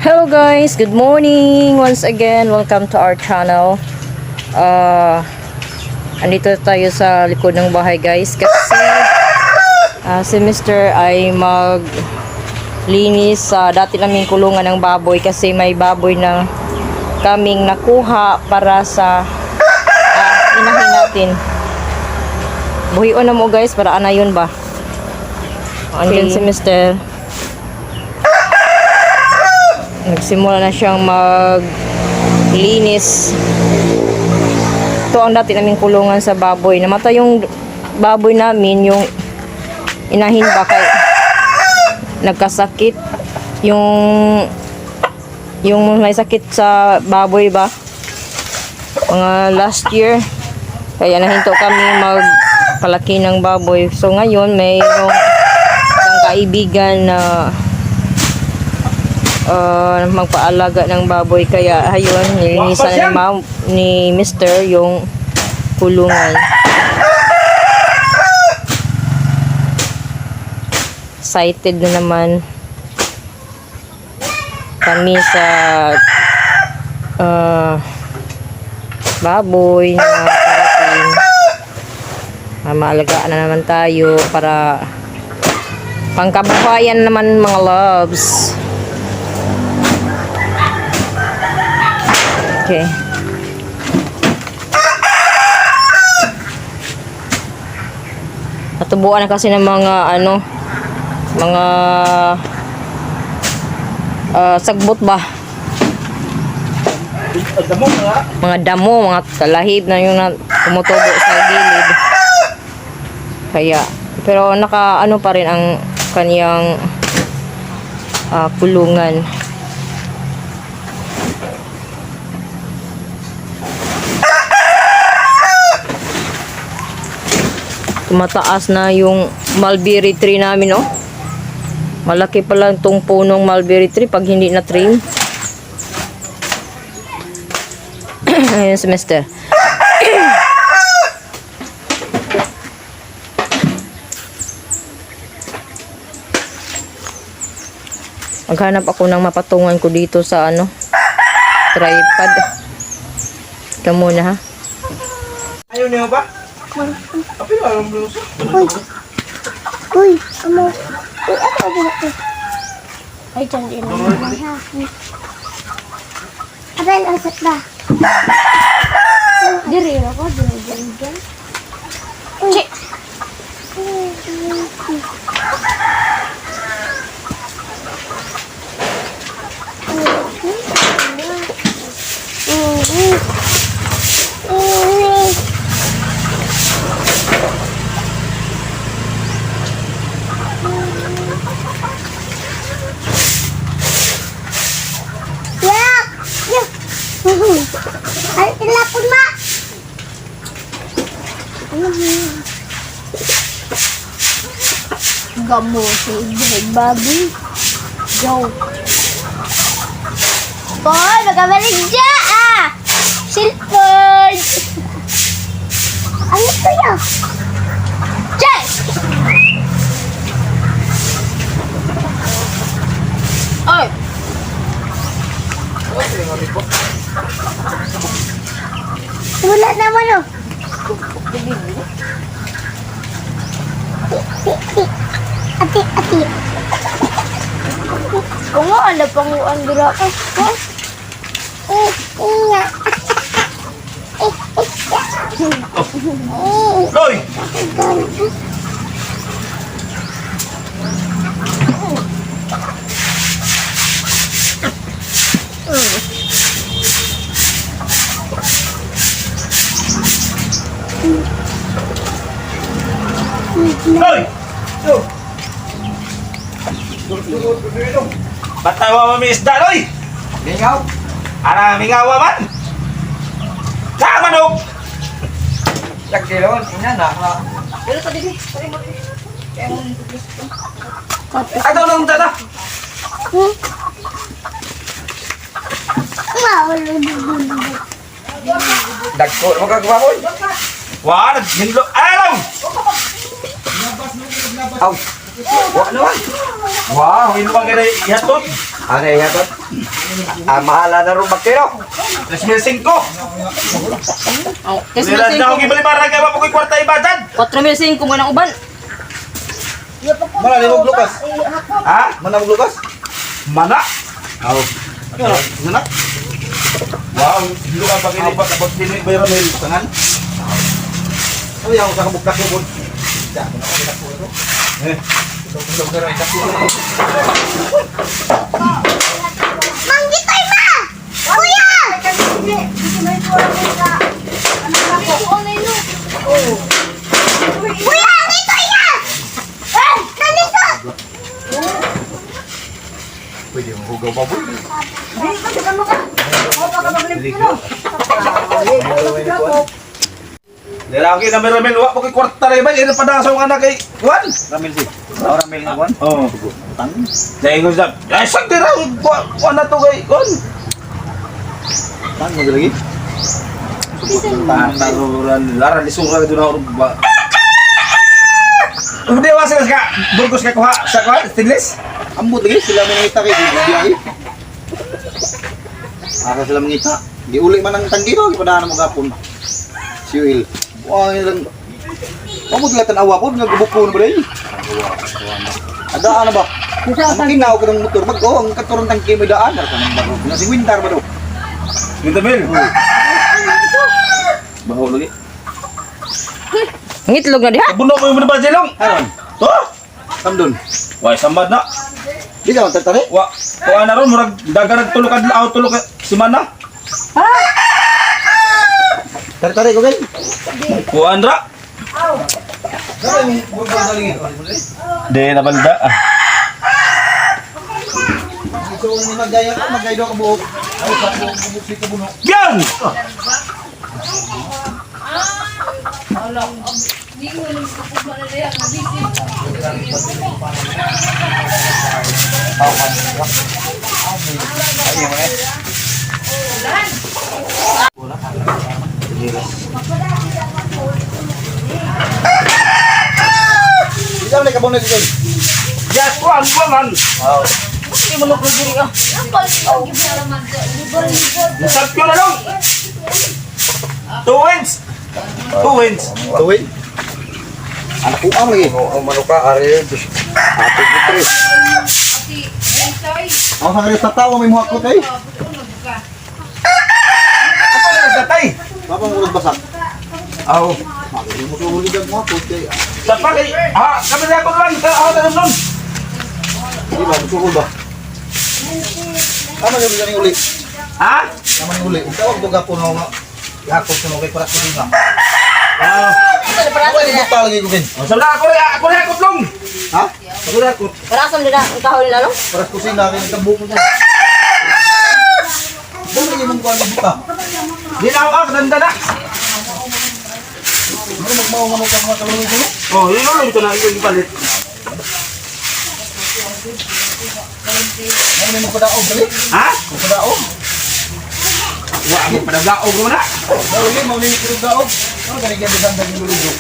Hello guys, good morning once again. Welcome to our channel. Andito tayo sa likod ng bahay guys kasi si Mr. ay maglinis sa dati naming kulungan ng baboy kasi may baboy na kaming nakuha para sa inahin natin. Buhion na mo guys para ana yun ba? Andyan si Mr. Nagsimula na siyang maglinis. Ito ang dati naming kulungan sa baboy. Namatay yung baboy namin, yung inahin ba kay nagkasakit. Yung may sakit sa baboy ba? Mga last year. Kaya nahinto kami magpalaki ng baboy. So ngayon may isang kaibigan na magpaalaga ng baboy, kaya ayun nilinisan ni Mr. yung kulungan. Excited na naman kami sa baboy na parating. Maalagaan na naman tayo para pangkabuhayan naman mga loves. Okay. Natubuan na kasi ng mga mga sagbot ba? Mga damo, mga talahib na yung tumutubo sa gilid. Kaya, pero naka pa rin ang kaniyang kulungan. Tumataas na yung mulberry tree namin, oh. Malaki pala itong punong mulberry tree pag hindi na trim. Ayun si Mr. Maghanap ako ng mapatungan ko dito sa tripod. Ika muna ha. Ayaw niyo ba? Tapi alam dulu sih. Uy, ano? Uy, ako ba ito? Ay, dyan din naman ha. Aray, asat ba? Diri ako, dyan. Uy. Ay, tilapon ma! Ano mo? Gamo si baby. Go. Boy, magkabalik dya Silford! Ano ito yan? Jay! Oy! Wala naman Ati. Kung ano pang andura ka? Loy! Loy! Batay mo mami isda, Loy! Mingaw? Ara, mingawa man! Saan manok? Nagkilon, ina na. Pero sa dili, pari mo dili. Ato nung dada. Dagko, magkagababoy. Wah, naghinlo. Alam! Aw. Wa naman. Wow, hindi pa kaya ihatod. Ano yung yatot? Mahala na rin magkiro. 3,500. Oh, kasi Nila na akong ibalibaran kayo pa ko'y kwarta ibadad. 4,500 kung anong uban. Mana ni maglukas? Ha? Mana maglukas? Mana? Aw. Mana? Wow, dilo ka pag ilipat abot dinit ba yung mail tangan? Oh, yaw sa kabukak ko. Eh. Manggitoy ma! Kuya! Kuya, ngitoy na! Eh, nandito! Pwede mo hugaw baboy. Lalaki na may ramil, wa po kay kwarta rin ba? Yan ang padasaw ka na kay Juan. Ramil si. Ramil nga Juan? Oo. Dahil ko sa, ay saan tira, Juan na to kay Juan. Saan mo lagi? Taruran, lara, lisura ka doon ako ba? Hindi, wasa ka, burgos ka kuha, sa kuha, stainless? Ambot lagi sila mangita kay biyahe. Asa sila mangita. Di uli man ang tangkiro gipadaan mo gapon. Siwil. Wa lang. Ambot la tanawa ko nga gubukon ba dai. Ada ano ba? Ang kinaw ka ng motor mag-o ang katurong tangki may daan ar kanang baro. Na si winter ba do? Dito, Mel. Bahaw lagi. Ngitlog na diha. Buno mo yung mga jelong. Aron. To? Samdon. Why, samad na. Di ka tatare. Wa, na ron, murag dagan tulog adlaw tulog semana. Tare ko gani. Kuan ra. De na balda. So ni magaya ka magaydo ka buok. Ay sa buok si ka buno. Yan. Ikaw na kabuno si Ken. Yes, kuan man. Hindi mo nuklo diri ka. Sakyo na lang. 2 wins. 2 wins. Tuwin. Anak ko am lagi. Manuka, ari. Ate Putri. Ako sa kanya tatawa may muhakot eh. Apa na sa tay? Papa mo basak. Aw. Hindi mo ko uli dag muhakot eh. Sa pagay, ha, kami na ko lang sa ako na nun. Di ba gusto ba? Tama niyo bilang uli. Ha? Tama niyo uli. Tawag to gapon nga. Yakot ko kay para ko nga. Ah, Ako ay buta lagi ko Ken. sa ako na ako long. Ha? Ako na ako. Parasam din ang kahoy nila no? Para kusina rin ang buko niya. Dali mong kuan buta. Di na ako danda na. Ano magmao nga mo ka mga kalunod ko? Oh, yun lang ito na yung palit. Ano mo padaog dali? Ha? Mo padaog. Wa mo padaglaog mo na. Dali mo ni kirog daog. Ano gani gyud sa daging lulo.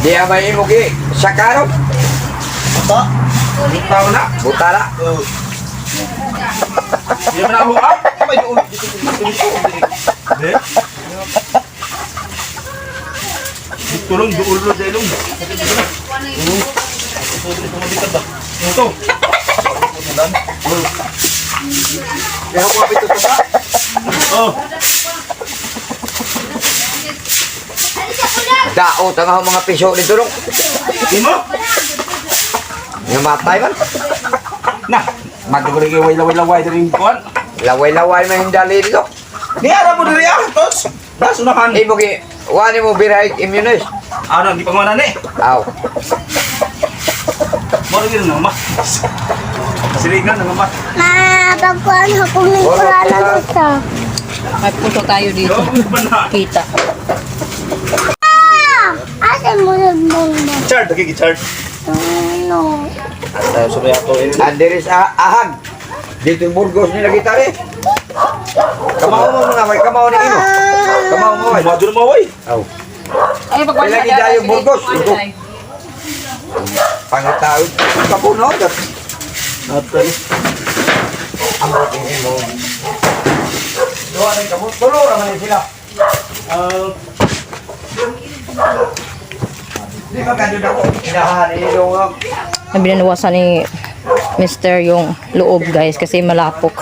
Di abay mo ki sakarop. Buta. Tao na. Butala. Di na ako up. May duol dito dito. De. Tulong duulo delong. Ito. Kaya ko apito ta. Oh. Daot ang mga piso dito dong. Imo? Namatay man. Na, matugol kay laway-laway din kuan. Laway-laway man hindali dito. Ni ara mo diri tos. Das unahan. Imo ki, wani mo biray immunis. Ano di pangwana ni? Aw. Mo rin na ma. Siligan na ma. Pagkuhan ako ng kurana dito. May punto tayo dito. Yo, ba na? Kita. Asan mo nagbang ba? Chart lagi chart. Ano? Tayo sobre ato ini. Anderis ahag. Dito yung Burgos ni lagi tari. Kamao mo mga may kamao ni imo. Kamao mo. Maju mo way. Aw. Ay, pagwala Ilagay tayo yung Burgos. Pangitawid. Kapuno. Ang matingin mo. Doon ay kamot. Tulo naman sila. Di ba ganyan ako? Hinahari yung... Binawasan ni Mr. yung loob guys kasi malapok.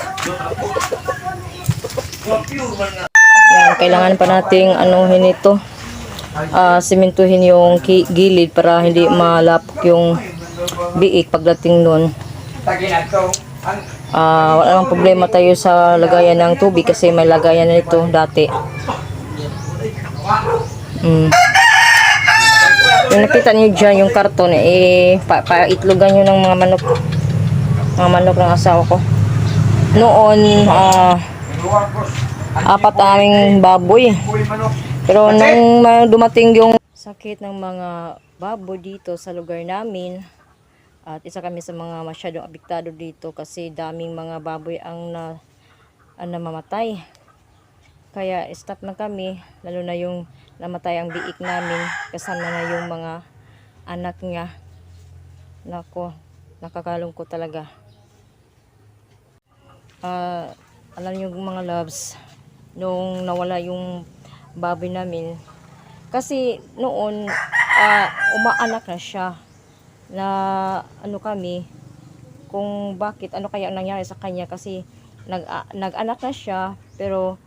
Yan, kailangan pa nating anuhin ito. Simentuhin yung gilid para hindi malapok yung biik pagdating nun. Wala namang problema tayo sa lagayan ng tubig kasi may lagayan na ito dati. Yung nakita niyo dyan yung karton paitlogan nyo ng mga manok ng asawa ko noon. 4 aming baboy, pero nung dumating yung sakit ng mga baboy dito sa lugar namin at isa kami sa mga masyadong apektado dito kasi daming mga baboy ang namamatay, kaya stop na kami, lalo na yung namatay ang biik namin kasama na yung mga anak niya. Nako, nakakalungkot talaga. Alam niyo mga loves, nung nawala yung baboy namin kasi noon umaanak na siya na kami kung bakit kaya ang nangyari sa kanya kasi nag-anak na siya pero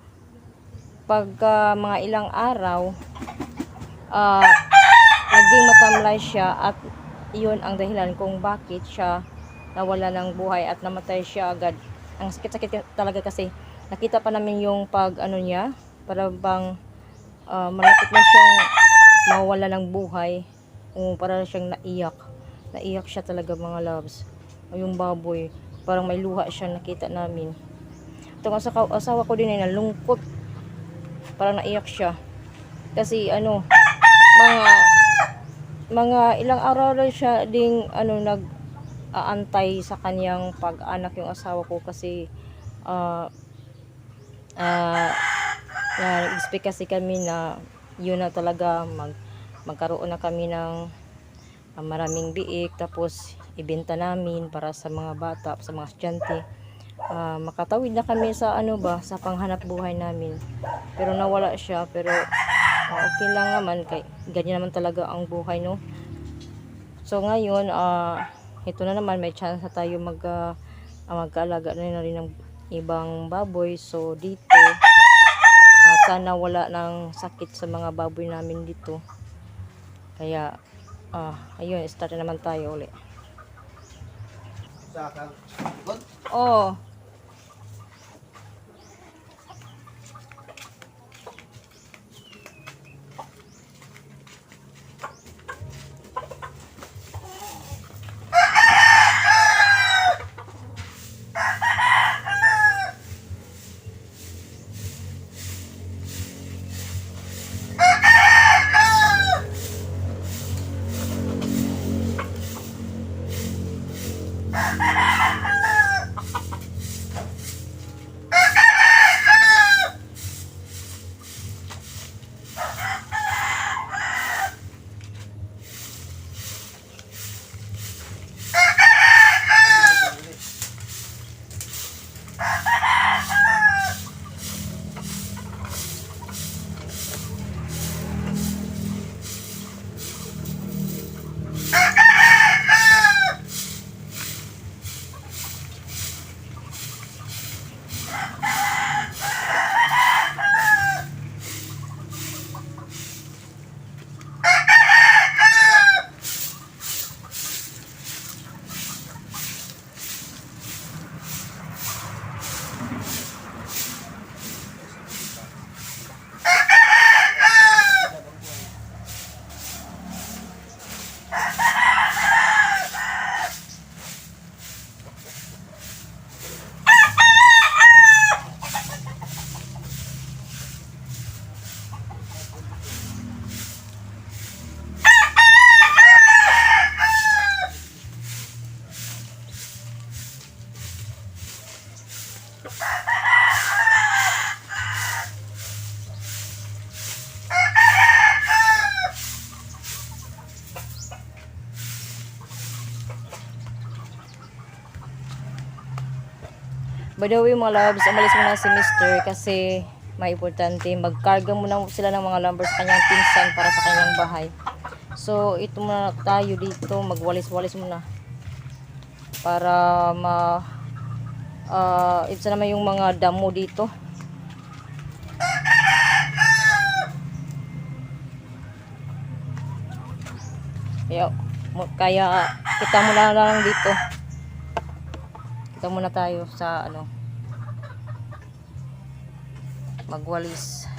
pag mga ilang araw naging matamlay siya at iyon ang dahilan kung bakit siya nawala ng buhay at namatay siya agad. Ang sakit-sakit talaga kasi nakita pa namin yung pag niya para bang malapit na siyang mawala ng buhay, para siyang naiyak siya talaga mga loves. Yung baboy parang may luha siya nakita namin. Itong asawa ko din ay nalungkot, parang naiyak siya kasi mga ilang araw lang siya ding nag-aantay sa kanyang pag-anak yung asawa ko kasi nag-expect kasi kami na yun na talaga magkaroon na kami ng maraming biik tapos ibenta namin para sa mga bata, sa mga estudyante. Makatawid na kami sa sa panghanap buhay namin, pero nawala siya. Pero okay lang naman, kay ganyan naman talaga ang buhay, no? So ngayon ito na naman, may chance na tayo mag-aalaga na rin ng ibang baboy. So dito sana wala ng sakit sa mga baboy namin dito, kaya ayun, start na naman tayo ulit. Oh, By the way mga loves, umalis muna si Mr. kasi may importante. Magkarga muna sila ng mga lumber sa kanyang pinsan para sa kanyang bahay. So ito muna tayo dito, magwalis-walis muna. Para ito naman yung mga damo dito. Kaya kita muna lang dito. Kita muna tayo sa magwalis.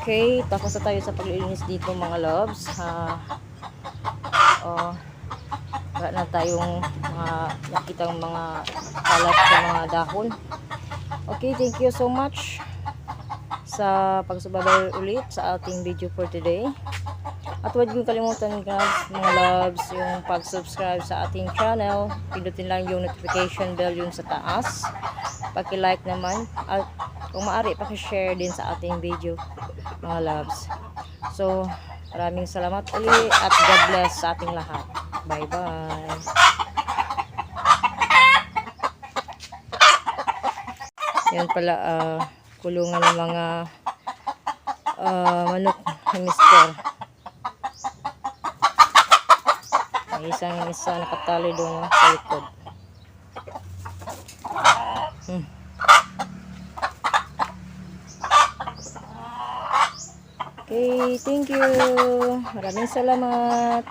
Okay, tapos na tayo sa paglilinis dito mga loves. Wala na tayong nakitang mga kalat sa mga dahon. Okay, thank you so much sa pagsubaybay ulit sa ating video for today. At huwag niyo kalimutan guys, mga loves, yung pag-subscribe sa ating channel. Pindutin lang yung notification bell yung sa taas. Paki-like naman. At kung maaari, paki-share din sa ating video, mga loves. So, maraming salamat ulit at God bless sa ating lahat. Bye-bye. Yan pala, kulungan ng mga manok ni Mister. May isang isa nakatali doon sa likod. Okay, thank you. Maraming salamat.